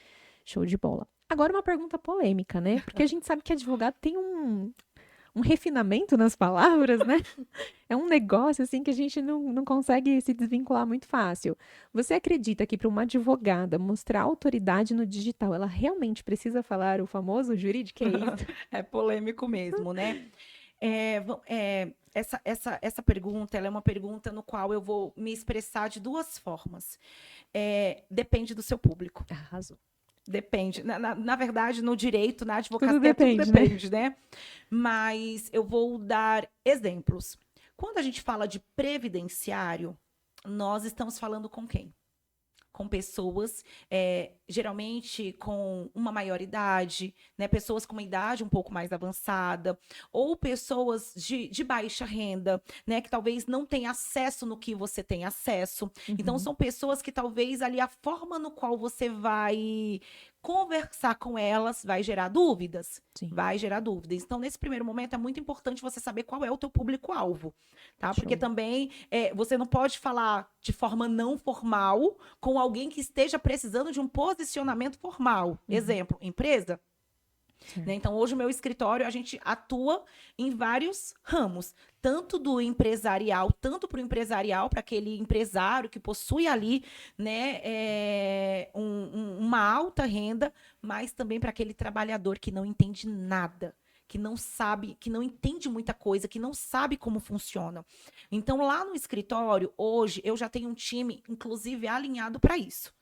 [SPEAKER 2] Show de bola. Agora uma pergunta polêmica, né? Porque a gente sabe que advogado tem um refinamento nas palavras, né? É um negócio, assim, que a gente não consegue se desvincular muito fácil. Você acredita que para uma advogada mostrar autoridade no digital, ela realmente precisa falar o famoso juridiquês?
[SPEAKER 3] É polêmico mesmo, né? Essa pergunta, ela é uma pergunta no qual eu vou me expressar de duas formas. Depende do seu público.
[SPEAKER 2] Arrasou.
[SPEAKER 3] Depende. Na verdade, no direito, na advocacia,
[SPEAKER 2] tudo depende,
[SPEAKER 3] né? Mas eu vou dar exemplos. Quando a gente fala de previdenciário, nós estamos falando com quem? Com pessoas, geralmente com uma maior idade, né? Pessoas com uma idade um pouco mais avançada, ou pessoas de baixa renda, né? Que talvez não tenham acesso no que você tem acesso. Então, são pessoas que talvez ali a forma no qual você vai conversar com elas vai gerar dúvidas.
[SPEAKER 2] Sim.
[SPEAKER 3] Vai gerar dúvidas. Então, nesse primeiro momento, é muito importante você saber qual é o teu público-alvo, tá? Porque também você não pode falar de forma não formal com alguém que esteja precisando de um posicionamento formal. Exemplo, empresa. Né? Então, hoje o meu escritório, a gente atua em vários ramos, tanto do empresarial, tanto para o empresarial, para aquele empresário que possui ali, né, uma alta renda, mas também para aquele trabalhador que não entende nada, que não sabe, que não entende muita coisa, que não sabe como funciona. Então, lá no escritório, hoje, eu já tenho um time, inclusive, alinhado para isso.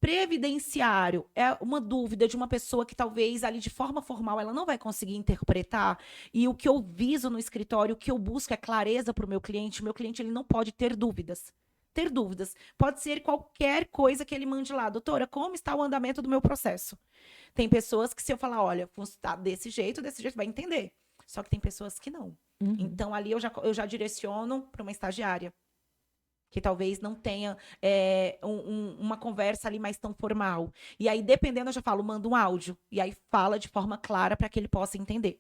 [SPEAKER 3] Previdenciário é uma dúvida de uma pessoa que talvez ali de forma formal ela não vai conseguir interpretar, e o que eu viso no escritório, o que eu busco é clareza para o meu cliente ele não pode ter dúvidas. Ter dúvidas. Pode ser qualquer coisa que ele mande lá. Doutora, como está o andamento do meu processo? Tem pessoas que se eu falar, olha, está desse jeito, vai entender. Só que tem pessoas que não. Então ali eu já direciono para uma estagiária, que talvez não tenha uma conversa ali mais tão formal. E aí, dependendo, eu já falo, manda um áudio. E aí fala de forma clara para que ele possa entender.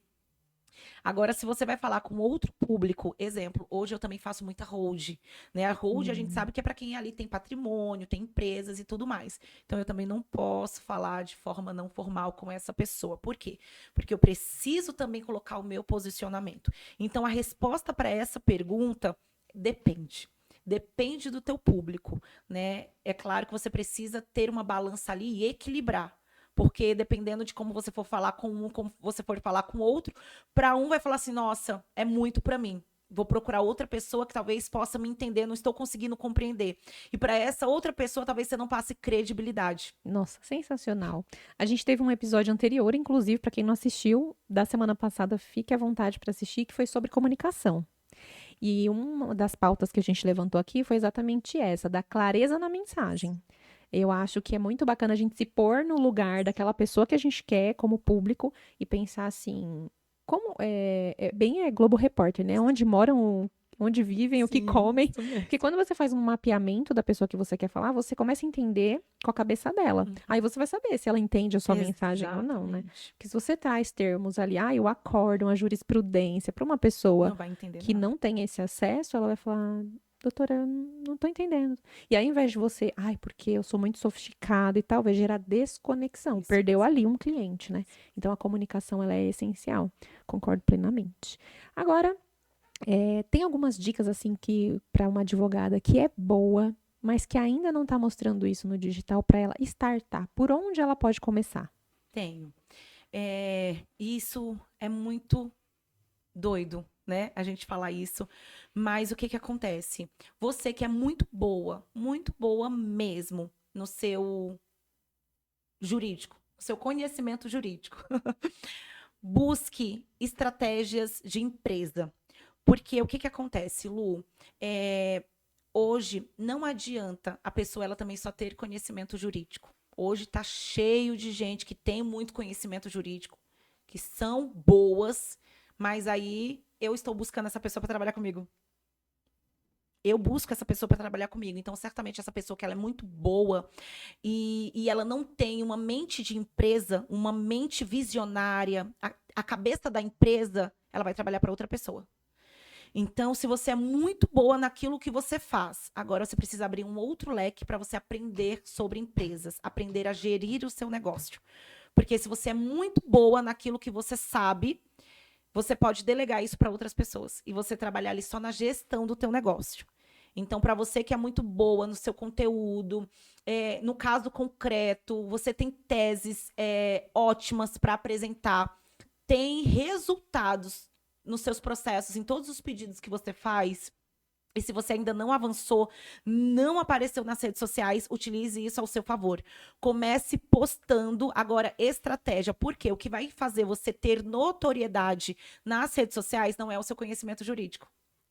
[SPEAKER 3] Agora, se você vai falar com outro público, exemplo, hoje eu também faço muita hold, né? A hold a gente sabe que é para quem ali tem patrimônio, tem empresas e tudo mais. Então, eu também não posso falar de forma não formal com essa pessoa. Por quê? Porque eu preciso também colocar o meu posicionamento. Então, a resposta para essa pergunta depende. Depende do teu público, né? É claro que você precisa ter uma balança ali e equilibrar. Porque dependendo de como você for falar com um, como você for falar com outro, para um vai falar assim, nossa, é muito para mim. Vou procurar outra pessoa que talvez possa me entender, não estou conseguindo compreender. E para essa outra pessoa, talvez você não passe credibilidade.
[SPEAKER 2] Nossa, sensacional. A gente teve um episódio anterior, inclusive, para quem não assistiu, da semana passada, fique à vontade para assistir, que foi sobre comunicação. E uma das pautas que a gente levantou aqui foi exatamente essa, da clareza na mensagem. Eu acho que é muito bacana a gente se pôr no lugar daquela pessoa que a gente quer como público e pensar assim, como bem Globo Repórter, né? Onde moram, onde vivem, o que comem. Porque quando você faz um mapeamento da pessoa que você quer falar, você começa a entender com a cabeça dela. Aí você vai saber se ela entende a sua mensagem ou não, né? Porque se você traz termos ali, o acórdão, a jurisprudência, para uma pessoa que não tem esse acesso, ela vai falar, doutora, eu não tô entendendo. E aí, ao invés de você, porque eu sou muito sofisticada e tal, vai gerar desconexão. Isso, perdeu ali um cliente, né? Então, a comunicação, ela é essencial. Concordo plenamente. Agora, tem algumas dicas, assim, que para uma advogada que é boa, mas que ainda não está mostrando isso no digital para ela startar. Por onde ela pode começar?
[SPEAKER 3] Tenho. Isso é muito doido, né? A gente falar isso. Mas o que acontece? Você que é muito boa mesmo no seu jurídico, no seu conhecimento jurídico, busque estratégias de empresa. Porque o que acontece, Lu? Hoje não adianta a pessoa ela também só ter conhecimento jurídico. Hoje está cheio de gente que tem muito conhecimento jurídico, que são boas, mas aí eu estou buscando essa pessoa para trabalhar comigo. Eu busco essa pessoa para trabalhar comigo. Então, certamente, essa pessoa que ela é muito boa e ela não tem uma mente de empresa, uma mente visionária, a cabeça da empresa, ela vai trabalhar para outra pessoa. Então, se você é muito boa naquilo que você faz, agora você precisa abrir um outro leque para você aprender sobre empresas, aprender a gerir o seu negócio. Porque se você é muito boa naquilo que você sabe, você pode delegar isso para outras pessoas e você trabalhar ali só na gestão do teu negócio. Então, para você que é muito boa no seu conteúdo, no caso concreto, você tem teses ótimas para apresentar, tem resultados nos seus processos, em todos os pedidos que você faz, e se você ainda não avançou, não apareceu nas redes sociais, utilize isso ao seu favor. Comece postando agora estratégia, porque o que vai fazer você ter notoriedade nas redes sociais não é o seu conhecimento jurídico,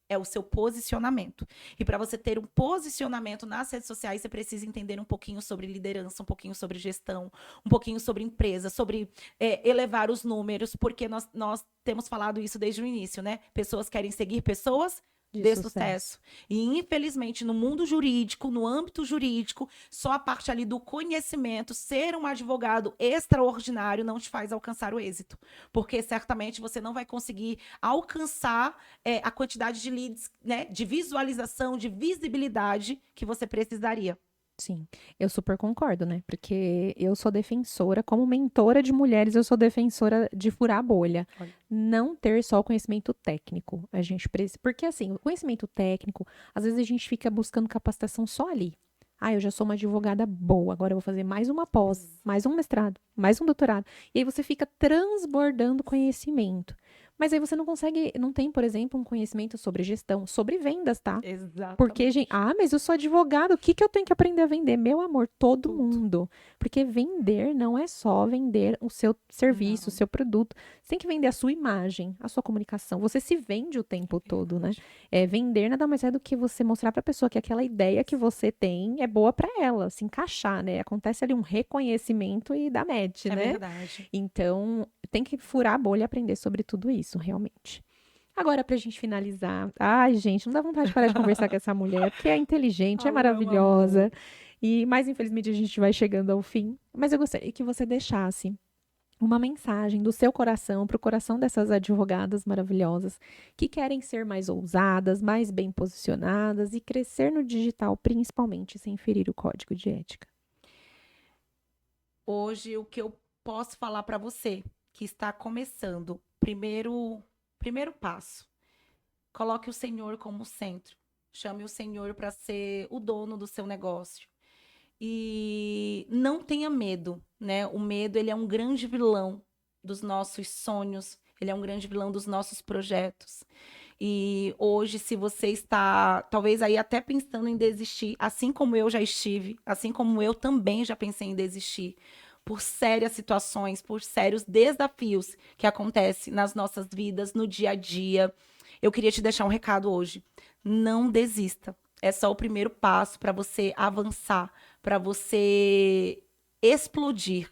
[SPEAKER 3] é o seu posicionamento. E para você ter um posicionamento nas redes sociais, você precisa entender um pouquinho sobre liderança, um pouquinho sobre gestão, um pouquinho sobre empresa, sobre elevar os números, porque nós temos falado isso desde o início, né? Pessoas querem seguir pessoas de sucesso. E, infelizmente, no mundo jurídico, no âmbito jurídico, só a parte ali do conhecimento, ser um advogado extraordinário não te faz alcançar o êxito. Porque, certamente, você não vai conseguir alcançar a quantidade de leads, né, de visualização, de visibilidade que você precisaria.
[SPEAKER 2] Sim, eu super concordo, né? Porque eu sou defensora, como mentora de mulheres, eu sou defensora de furar a bolha. Olha. Não ter só o conhecimento técnico. A gente precisa. Porque, assim, o conhecimento técnico, às vezes a gente fica buscando capacitação só ali. Eu já sou uma advogada boa, agora eu vou fazer mais uma pós, mais um mestrado, mais um doutorado. E aí você fica transbordando conhecimento. Mas aí você não tem, por exemplo, um conhecimento sobre gestão, sobre vendas, tá?
[SPEAKER 3] Exatamente.
[SPEAKER 2] Porque, gente, mas eu sou advogado, o que eu tenho que aprender a vender? Meu amor, todo mundo. Porque vender não é só vender o seu serviço, o seu produto. Você tem que vender a sua imagem, a sua comunicação. Você se vende o tempo todo, né? Vender nada mais é do que você mostrar para a pessoa que aquela ideia que você tem é boa para ela, se encaixar, né? Acontece ali um reconhecimento e dá match, né?
[SPEAKER 3] É verdade.
[SPEAKER 2] Então, tem que furar a bolha e aprender sobre tudo isso, realmente. Agora, pra gente finalizar. Ai, gente, não dá vontade de parar de conversar com essa mulher, porque é inteligente, é maravilhosa. Mas, infelizmente, a gente vai chegando ao fim. Mas eu gostaria que você deixasse uma mensagem do seu coração para o coração dessas advogadas maravilhosas que querem ser mais ousadas, mais bem posicionadas e crescer no digital, principalmente sem ferir o código de ética.
[SPEAKER 3] Hoje, o que eu posso falar para você que está começando, primeiro passo, coloque o Senhor como centro. Chame o Senhor para ser o dono do seu negócio. E não tenha medo, né? O medo, ele é um grande vilão dos nossos sonhos, ele é um grande vilão dos nossos projetos. E hoje, se você está, talvez aí até pensando em desistir, assim como eu já estive, assim como eu também já pensei em desistir, por sérias situações, por sérios desafios que acontecem nas nossas vidas, no dia a dia, eu queria te deixar um recado hoje. Não desista. É só o primeiro passo para você avançar, para você explodir.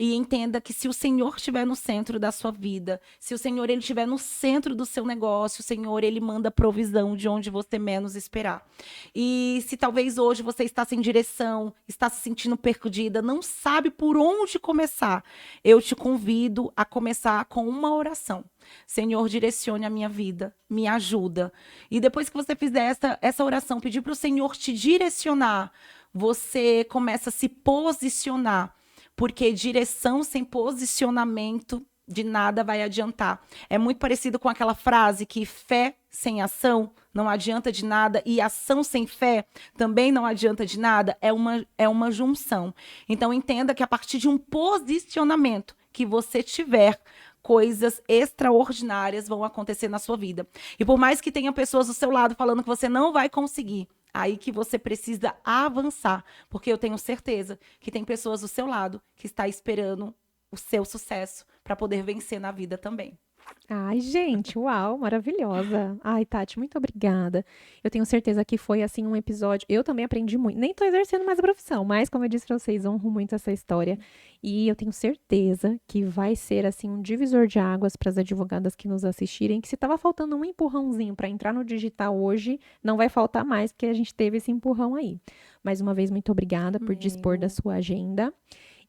[SPEAKER 3] E entenda que se o Senhor estiver no centro da sua vida, se o Senhor ele estiver no centro do seu negócio, o Senhor ele manda provisão de onde você menos esperar. E se talvez hoje você está sem direção, está se sentindo perdida, não sabe por onde começar, eu te convido a começar com uma oração. Senhor, direcione a minha vida, me ajuda. E depois que você fizer essa oração, pedir para o Senhor te direcionar, você começa a se posicionar. Porque direção sem posicionamento de nada vai adiantar. É muito parecido com aquela frase que fé sem ação não adianta de nada e ação sem fé também não adianta de nada. É uma junção. Então, entenda que a partir de um posicionamento que você tiver, coisas extraordinárias vão acontecer na sua vida. E por mais que tenha pessoas do seu lado falando que você não vai conseguir, aí que você precisa avançar, porque eu tenho certeza que tem pessoas do seu lado que está esperando o seu sucesso para poder vencer na vida também.
[SPEAKER 2] Ai, gente, uau, maravilhosa. Ai, Tati, muito obrigada. Eu tenho certeza que foi, assim, um episódio... Eu também aprendi muito. Nem tô exercendo mais a profissão, mas, como eu disse pra vocês, honro muito essa história. E eu tenho certeza que vai ser, assim, um divisor de águas para as advogadas que nos assistirem, que se tava faltando um empurrãozinho para entrar no digital hoje, não vai faltar mais, porque a gente teve esse empurrão aí. Mais uma vez, muito obrigada por dispor da sua agenda.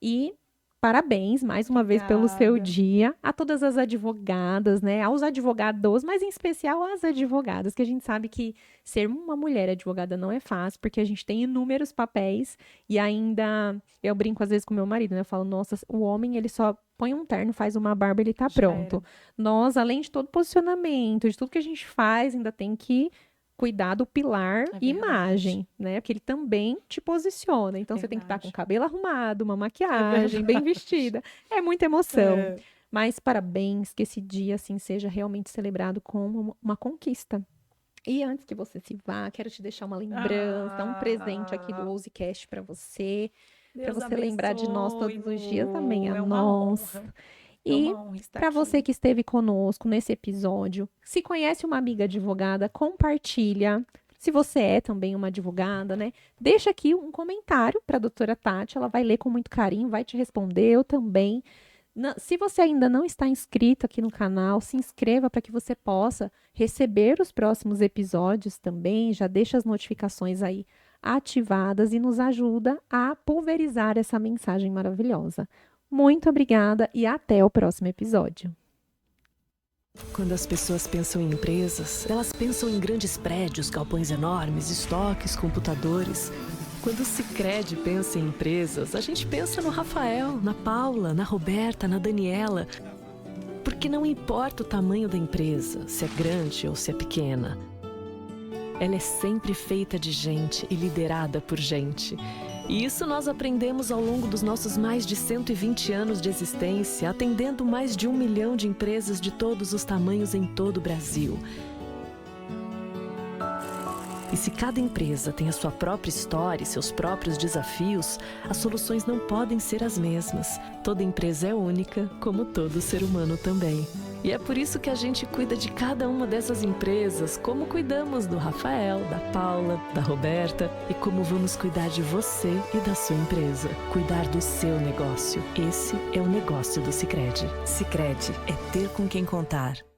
[SPEAKER 2] E... parabéns, mais uma vez, pelo seu dia, a todas as advogadas, né, aos advogados, mas em especial às advogadas, que a gente sabe que ser uma mulher advogada não é fácil, porque a gente tem inúmeros papéis e ainda, eu brinco às vezes com meu marido, né, eu falo, nossa, o homem, ele só põe um terno, faz uma barba, ele tá pronto. Nós, além de todo posicionamento, de tudo que a gente faz, ainda tem que cuidar do pilar imagem, né? Porque ele também te posiciona. Então, você tem que estar com o cabelo arrumado, uma maquiagem, bem vestida. É muita emoção. Mas parabéns, que esse dia, assim, seja realmente celebrado como uma conquista. E antes que você se vá, quero te deixar uma lembrança, um presente aqui do OuseCast para você. Para você lembrar de nós todos os dias. Amém, a nós. E para você que esteve conosco nesse episódio, se conhece uma amiga advogada, compartilha. Se você é também uma advogada, né? Deixa aqui um comentário para a doutora Tati, ela vai ler com muito carinho, vai te responder, eu também. Se você ainda não está inscrito aqui no canal, se inscreva para que você possa receber os próximos episódios também, já deixa as notificações aí ativadas e nos ajuda a pulverizar essa mensagem maravilhosa. Muito obrigada e até o próximo episódio.
[SPEAKER 1] Quando as pessoas pensam em empresas, elas pensam em grandes prédios, galpões enormes, estoques, computadores. Quando o Sicredi pensa em empresas, a gente pensa no Rafael, na Paula, na Roberta, na Daniela. Porque não importa o tamanho da empresa, se é grande ou se é pequena. ela é sempre feita de gente e liderada por gente. E isso nós aprendemos ao longo dos nossos mais de 120 anos de existência, atendendo mais de 1 milhão de empresas de todos os tamanhos em todo o Brasil. E se cada empresa tem a sua própria história e seus próprios desafios, as soluções não podem ser as mesmas. Toda empresa é única, como todo ser humano também. E é por isso que a gente cuida de cada uma dessas empresas, como cuidamos do Rafael, da Paula, da Roberta e como vamos cuidar de você e da sua empresa. Cuidar do seu negócio. Esse é o negócio do Sicredi. Sicredi é ter com quem contar.